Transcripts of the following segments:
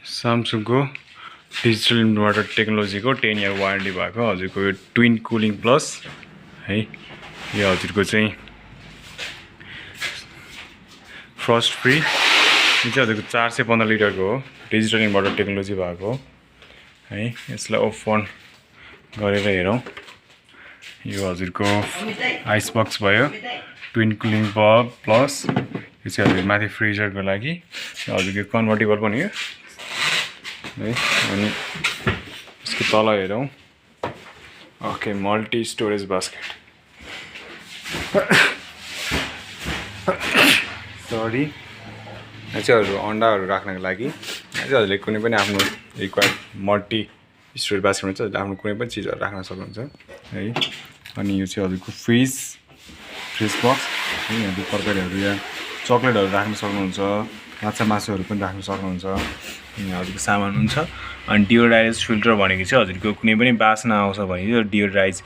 Samsungको digital inverter टेक्नोलोजीको 10 year warranty भएको हजुरको यो ट्विन कुलिङ प्लस है यो हजुरको चाहिँ फ्रस्ट फ्री यो चाहिँ हजुरको 415 लिटरको हो डिजिटल इन्भर्टर टेक्नोलोजी भएको है यसलाई ओपन गरेर हेरौँ यो हजुरको आइस बक्स भयो ट्विन कुलिङ प्लस यो चाहिँ हजुर माथि फ्रिजरको लागि हजुरको कन्भर्टेबल पनि हो है अनि यसको तल हेरौँ okay multi storage basket sorry यो चाहिँ हजुर अन्डाहरू राख्नको लागि यो चाहिँ हजुरले कुनै पनि आफ्नो रिक्वायर्ड मल्टी स्टोरेज बास्केटमा चाहिँ आफ्नो कुनै पनि चिजहरू राख्न सक्नुहुन्छ है अनि यो चाहिँ हजुरको फ्रिज बक्स है यहाँको तरकारीहरू या चक्लेटहरू राख्न सक्नुहुन्छ माछा मासुहरू पनि राख्न सक्नुहुन्छ हजुरको सामान हुन्छ अनि डियोडराइज फिल्टर भनेको चाहिँ हजुरको कुनै पनि बास्ना आउँछ भने यो डियोडराइजले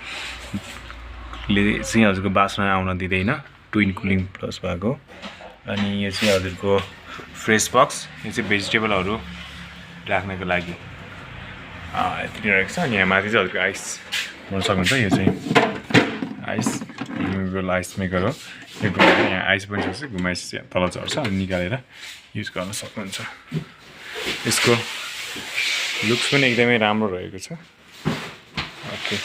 चाहिँ हजुरको बास्ना आउन दिँदैन ट्विन कुलिङ प्लस भएको अनि यो चाहिँ हजुरको फ्रेस बक्स यो चाहिँ भेजिटेबलहरू राख्नको लागि यति रहेको छ अनि यहाँ माथि चाहिँ हजुरको आइस गर्न सक्नुहुन्छ यो चाहिँ आइस आइस मेकर हो यो यहाँ आइस पनि छ घुमाएपछि तल झर्छ अनि निकालेर युज गर्न सक्नुहुन्छ यसको लुक्स पनि एकदमै राम्रो रहेको छ ओके